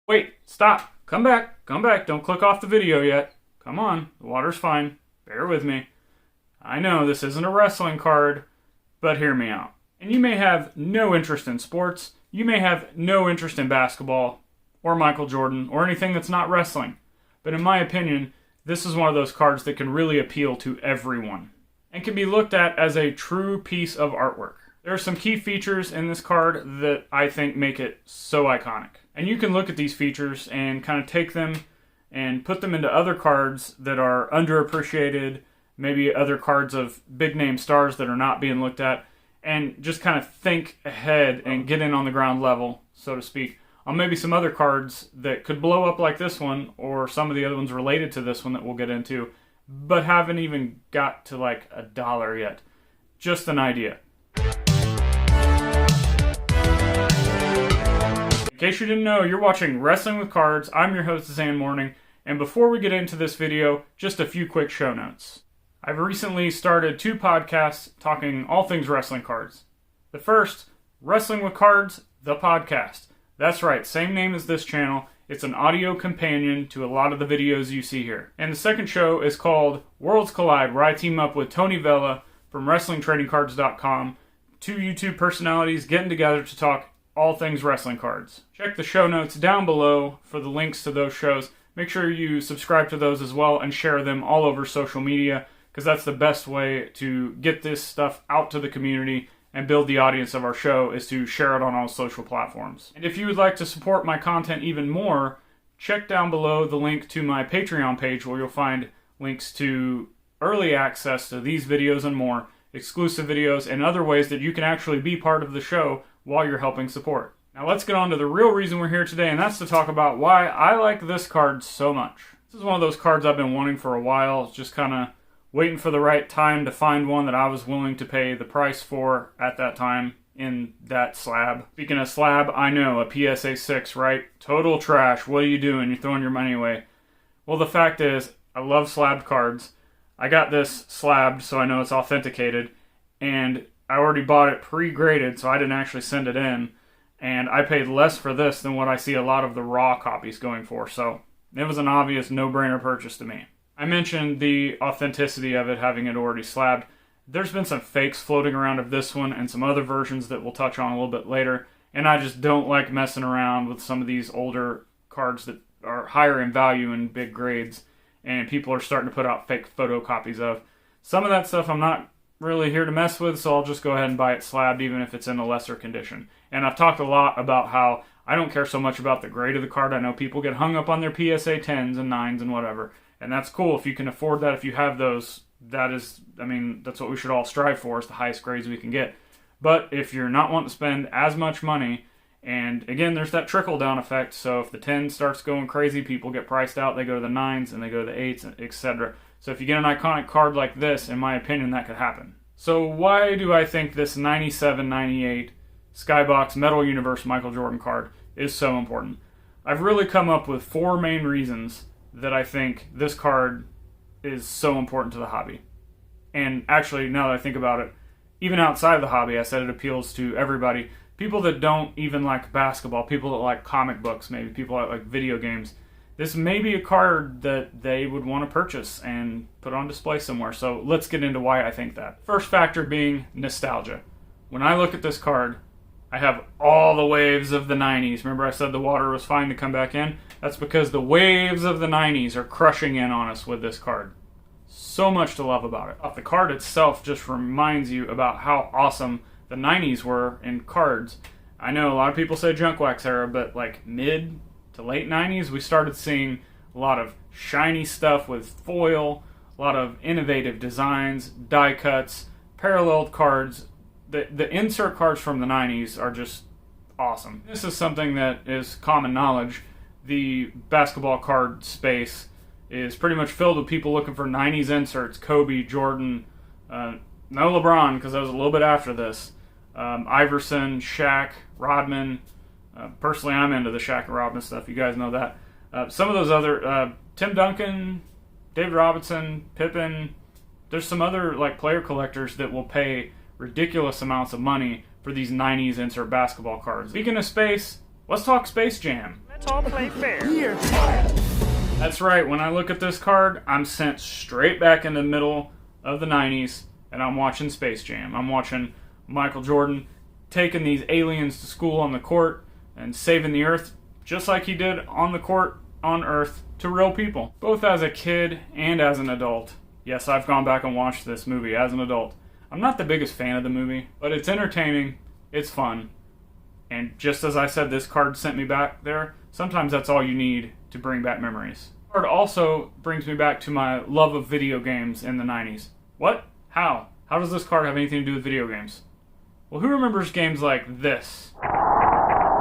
Wait, stop. Come back. Come back. Don't click off the video yet. Come on. The water's fine. Bear with me. I know this isn't a wrestling card, but hear me out. And you may have no interest in sports. You may have no interest in basketball or Michael Jordan or anything that's not wrestling. But in my opinion, this is one of those cards that can really appeal to everyone and can be looked at as a true piece of artwork. There are some key features in this card that I think make it so iconic. And you can look at these features and kind of take them and put them into other cards that are underappreciated, maybe other cards of big name stars that are not being looked at, and just kind of think ahead and get in on the ground level, so to speak, on maybe some other cards that could blow up like this one, or some of the other ones related to this one that we'll get into, but haven't even got to like $1 yet. Just an idea. In case you didn't know, you're watching Wrestling with Cards. I'm your host, Zhan Morning, and before we get into this video, just a few quick show notes. I've recently started 2 podcasts talking all things wrestling cards. The first, Wrestling with Cards, the podcast. That's right, same name as this channel. It's an audio companion to a lot of the videos you see here. And the second show is called Worlds Collide, where I team up with Tony Vella from WrestlingTradingCards.com, 2 YouTube personalities getting together to talk all things wrestling cards. Check the show notes down below for the links to those shows. Make sure you subscribe to those as well and share them all over social media, because that's the best way to get this stuff out to the community and build the audience of our show, is to share it on all social platforms. And if you would like to support my content even more, check down below the link to my Patreon page, where you'll find links to early access to these videos and more, exclusive videos, and other ways that you can actually be part of the show while you're helping support. Now let's get on to the real reason we're here today, and that's to talk about why I like this card so much. This is one of those cards I've been wanting for a while, just kind of waiting for the right time to find one that I was willing to pay the price for at that time in that slab. Speaking of slab, I know, a PSA 6, right? Total trash. What are you doing? You're throwing your money away. Well, the fact is, I love slabbed cards. I got this slabbed, so I know it's authenticated, and I already bought it pre-graded, so I didn't actually send it in, and I paid less for this than what I see a lot of the raw copies going for, so it was an obvious no-brainer purchase to me. I mentioned the authenticity of it, having it already slabbed. There's been some fakes floating around of this one and some other versions that we'll touch on a little bit later, and I just don't like messing around with some of these older cards that are higher in value in big grades, and people are starting to put out fake photocopies of. Some of that stuff I'm not really here to mess with, so I'll just go ahead and buy it slabbed even if it's in a lesser condition. And I've talked a lot about how I don't care so much about the grade of the card. I know people get hung up on their PSA 10s and 9s and whatever, and that's cool. If you can afford that, if you have those, that is, I mean, that's what we should all strive for, is the highest grades we can get. But if you're not wanting to spend as much money, and again, there's that trickle-down effect, so if the 10 starts going crazy, people get priced out, they go to the 9s, and they go to the 8s, etc. So if you get an iconic card like this, in my opinion, that could happen. So why do I think this 97-98 Skybox Metal Universe Michael Jordan card is so important? I've really come up with 4 main reasons that I think this card is so important to the hobby. And actually, now that I think about it, even outside of the hobby, I said it appeals to everybody. People that don't even like basketball, people that like comic books, maybe people that like video games. This may be a card that they would want to purchase and put on display somewhere. So let's get into why I think that. First factor being nostalgia. When I look at this card, I have all the waves of the 90s. Remember I said the water was fine to come back in? That's because the waves of the 90s are crushing in on us with this card. So much to love about it. The card itself just reminds you about how awesome the 90s were in cards. I know a lot of people say junk wax era, but like mid to late 90s, we started seeing a lot of shiny stuff with foil, a lot of innovative designs, die cuts, paralleled cards. The insert cards from the 90s are just awesome. This is something that is common knowledge. The basketball card space is pretty much filled with people looking for 90s inserts. Kobe, Jordan, no LeBron, because that was a little bit after this. Iverson, Shaq, Rodman. Personally, I'm into the Shaq and Rodman stuff. You guys know that. Some of those other, Tim Duncan, David Robinson, Pippen. There's some other like player collectors that will pay ridiculous amounts of money for these 90s insert basketball cards. Speaking of space, let's talk Space Jam. Let's all play fair. That's right, when I look at this card, I'm sent straight back in the middle of the 90s, and I'm watching Space Jam. I'm watching Michael Jordan taking these aliens to school on the court and saving the Earth, just like he did on the court on Earth to real people. Both as a kid and as an adult. Yes, I've gone back and watched this movie as an adult. I'm not the biggest fan of the movie, but it's entertaining, it's fun, and just as I said, this card sent me back there. Sometimes that's all you need to bring back memories. The card also brings me back to my love of video games in the 90s. What? How? How does this card have anything to do with video games? Well, who remembers games like this?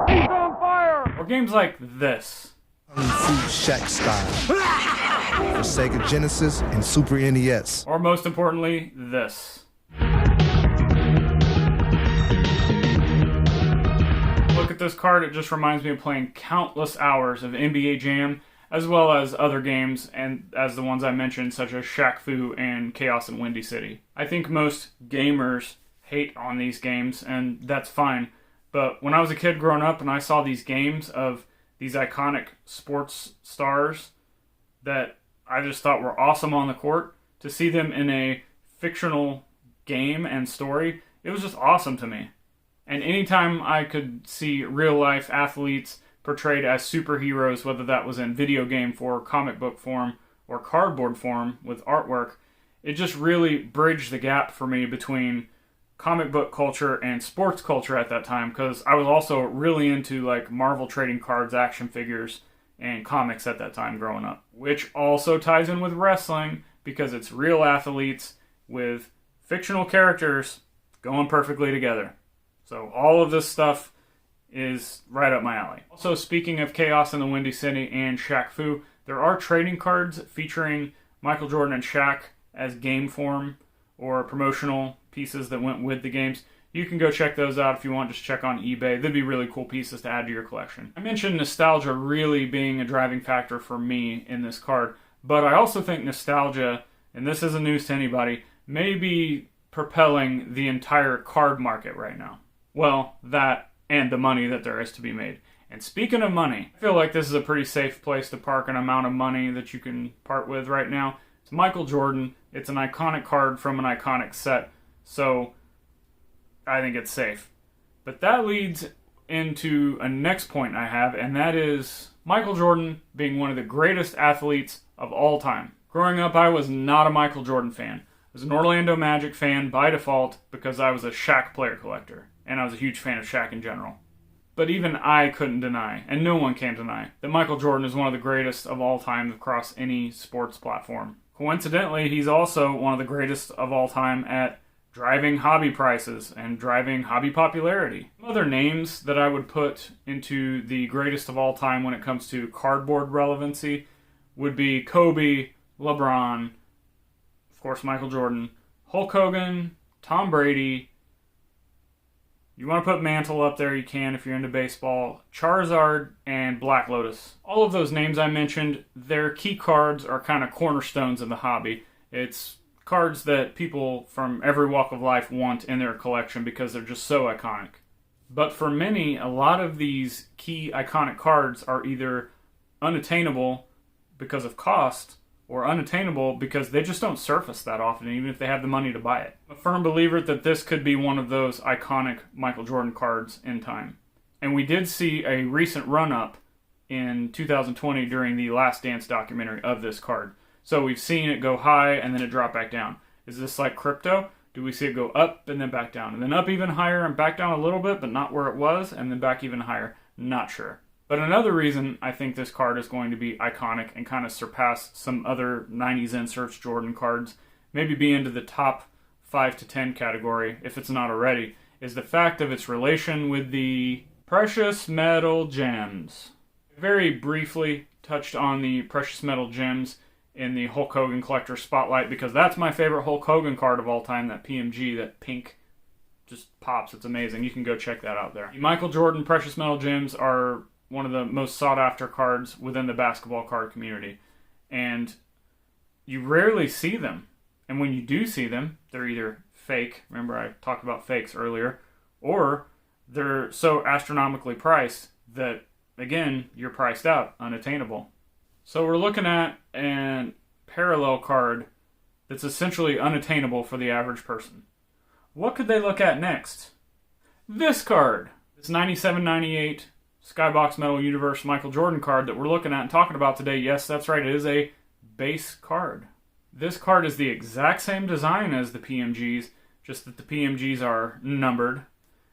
He's on fire! Or games like this? Kung Fu Shack Style for Sega Genesis and Super NES. Or most importantly, this. Look at this card, it just reminds me of playing countless hours of NBA Jam, as well as other games, and as the ones I mentioned, such as Shaq Fu and Chaos in Windy City. I think most gamers hate on these games, and that's fine. But when I was a kid growing up and I saw these games of these iconic sports stars that I just thought were awesome on the court, to see them in a fictional game and story, it was just awesome to me. And anytime I could see real-life athletes portrayed as superheroes, whether that was in video game form, comic book form, or cardboard form with artwork, it just really bridged the gap for me between comic book culture and sports culture at that time, because I was also really into like Marvel trading cards, action figures, and comics at that time growing up, which also ties in with wrestling because it's real athletes with fictional characters going perfectly together. So all of this stuff is right up my alley. Also, speaking of Chaos in the Windy City and Shaq Fu, there are trading cards featuring Michael Jordan and Shaq as game form or promotional pieces that went with the games. You can go check those out if you want. Just check on eBay. They'd be really cool pieces to add to your collection. I mentioned nostalgia really being a driving factor for me in this card, but I also think nostalgia, and this isn't news to anybody, may be propelling the entire card market right now. Well, that and the money that there is to be made. And speaking of money, I feel like this is a pretty safe place to park an amount of money that you can part with right now. It's Michael Jordan. It's an iconic card from an iconic set, so I think it's safe. But that leads into a next point I have, and that is Michael Jordan being one of the greatest athletes of all time. Growing up, I was not a Michael Jordan fan. I was an Orlando Magic fan by default because I was a Shaq player collector, and I was a huge fan of Shaq in general. But even I couldn't deny, and no one can deny, that Michael Jordan is one of the greatest of all time across any sports platform. Coincidentally, he's also one of the greatest of all time at driving hobby prices and driving hobby popularity. Other names that I would put into the greatest of all time when it comes to cardboard relevancy would be Kobe, LeBron, of course Michael Jordan, Hulk Hogan, Tom Brady. You want to put Mantle up there, you can if you're into baseball, Charizard, and Black Lotus. All of those names I mentioned, their key cards are kind of cornerstones of the hobby. It's cards that people from every walk of life want in their collection because they're just so iconic. But for many, a lot of these key iconic cards are either unattainable because of cost or unattainable because they just don't surface that often, even if they have the money to buy it. I'm a firm believer that this could be one of those iconic Michael Jordan cards in time. And we did see a recent run-up in 2020 during the Last Dance documentary of this card. So we've seen it go high and then it drop back down. Is this like crypto? Do we see it go up and then back down? And then up even higher and back down a little bit, but not where it was, and then back even higher? Not sure. But another reason I think this card is going to be iconic and kind of surpass some other 90s inserts Jordan cards, maybe be into the top 5 to 10 category, if it's not already, is the fact of its relation with the precious metal gems. Very briefly touched on the precious metal gems in the Hulk Hogan Collector Spotlight because that's my favorite Hulk Hogan card of all time, that PMG, that pink just pops. It's amazing. You can go check that out there. The Michael Jordan precious metal gems are one of the most sought-after cards within the basketball card community. And you rarely see them. And when you do see them, they're either fake, remember I talked about fakes earlier, or they're so astronomically priced that again, you're priced out, unattainable. So we're looking at a parallel card that's essentially unattainable for the average person. What could they look at next? This card. This 97-98 Skybox Metal Universe Michael Jordan card that we're looking at and talking about today. Yes, that's right, it is a base card. This card is the exact same design as the PMGs, just that the PMGs are numbered,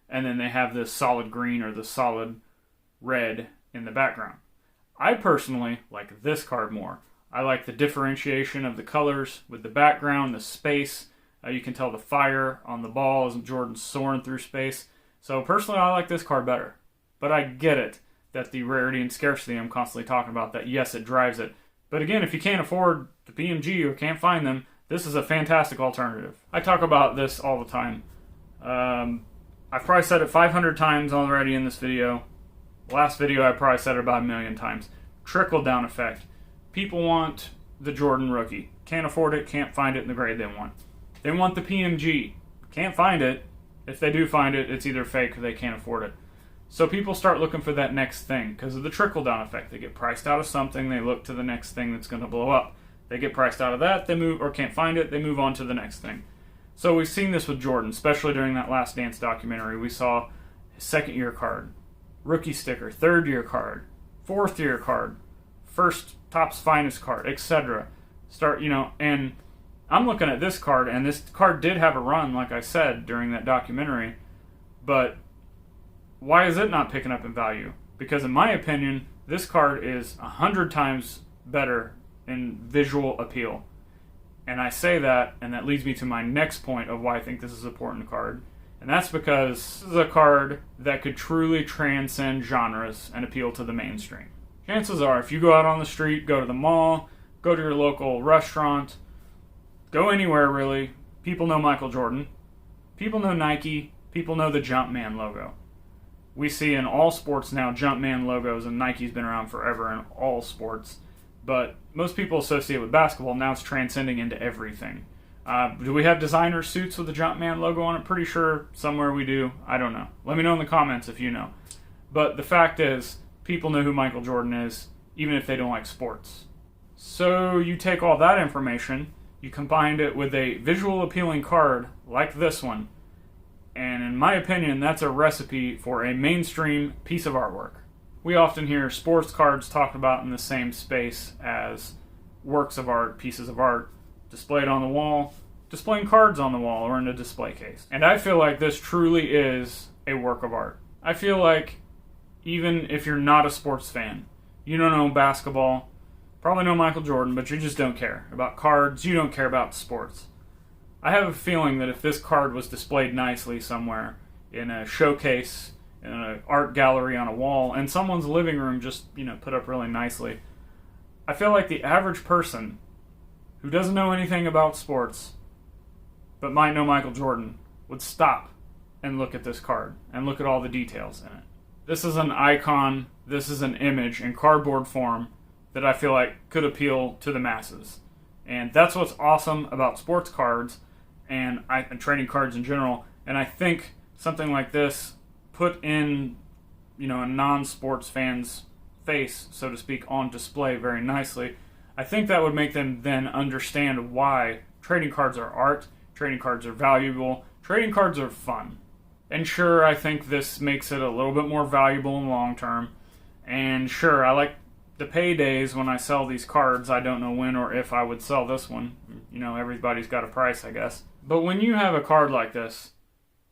and then they have this solid green or the solid red in the background. I personally like this card more. I like the differentiation of the colors with the background, the space. You can tell the fire on the ball as Jordan's soaring through space. So personally, I like this card better. But I get it that the rarity and scarcity I'm constantly talking about, that yes, it drives it. But again, if you can't afford the PMG or can't find them, this is a fantastic alternative. I talk about this all the time. I've probably said it 500 times already in this video. Last video I probably said it about 1,000,000 times. Trickle down effect. People want the Jordan rookie. Can't afford it, can't find it in the grade they want. They want the PMG. Can't find it. If they do find it, it's either fake or they can't afford it. So people start looking for that next thing because of the trickle down effect. They get priced out of something, they look to the next thing that's going to blow up. They get priced out of that, they move, or can't find it, they move on to the next thing. So we've seen this with Jordan, especially during that Last Dance documentary. We saw his second year card, rookie sticker, third year card, fourth year card, first Topps Finest card, etc. And I'm looking at this card, and this card did have a run, like I said, during that documentary, but why is it not picking up in value? Because in my opinion, this card is 100 times better in visual appeal. And I say that, and that leads me to my next point of why I think this is an important card. And that's because this is a card that could truly transcend genres and appeal to the mainstream. Chances are, if you go out on the street, go to the mall, go to your local restaurant, go anywhere really, people know Michael Jordan, people know Nike, people know the Jumpman logo. We see in all sports now Jumpman logos, and Nike's been around forever in all sports. But most people associate with basketball. Now it's transcending into everything. Do we have designer suits with the Jumpman logo on it? Pretty sure somewhere we do. I don't know. Let me know in the comments if you know. But the fact is, people know who Michael Jordan is, even if they don't like sports. So you take all that information, you combine it with a visual appealing card like this one, and in my opinion, that's a recipe for a mainstream piece of artwork. We often hear sports cards talked about in the same space as works of art, pieces of art, displayed on the wall, displaying cards on the wall, or in a display case. And I feel like this truly is a work of art. I feel like even if you're not a sports fan, you don't know basketball, probably know Michael Jordan, but you just don't care about cards, you don't care about sports. I have a feeling that if this card was displayed nicely somewhere, in a showcase, in an art gallery on a wall, and someone's living room just, put up really nicely, I feel like the average person who doesn't know anything about sports, but might know Michael Jordan, would stop and look at this card, and look at all the details in it. This is an icon, this is an image in cardboard form that I feel like could appeal to the masses. And that's what's awesome about sports cards and trading cards in general. And I think something like this put in, a non-sports fan's face, so to speak, on display very nicely, I think that would make them then understand why trading cards are art, trading cards are valuable, trading cards are fun. And sure, I think this makes it a little bit more valuable in the long term. And sure, I like the paydays when I sell these cards. I don't know when or if I would sell this one. Everybody's got a price, I guess. But when you have a card like this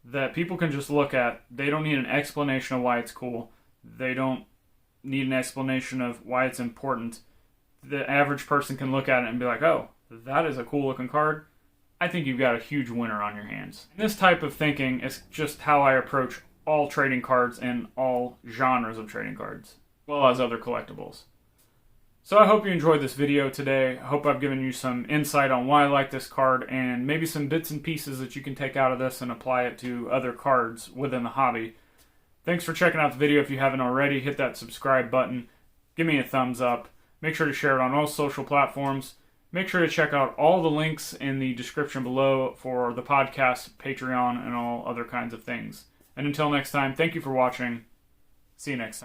that people can just look at, they don't need an explanation of why it's cool. They don't need an explanation of why it's important. The average person can look at it and be like, oh, that is a cool looking card. I think you've got a huge winner on your hands. This type of thinking is just how I approach all trading cards and all genres of trading cards, as well as other collectibles. So I hope you enjoyed this video today. I hope I've given you some insight on why I like this card and maybe some bits and pieces that you can take out of this and apply it to other cards within the hobby. Thanks for checking out the video. If you haven't already, hit that subscribe button. Give me a thumbs up. Make sure to share it on all social platforms. Make sure to check out all the links in the description below for the podcast, Patreon, and all other kinds of things. And until next time, thank you for watching. See you next time.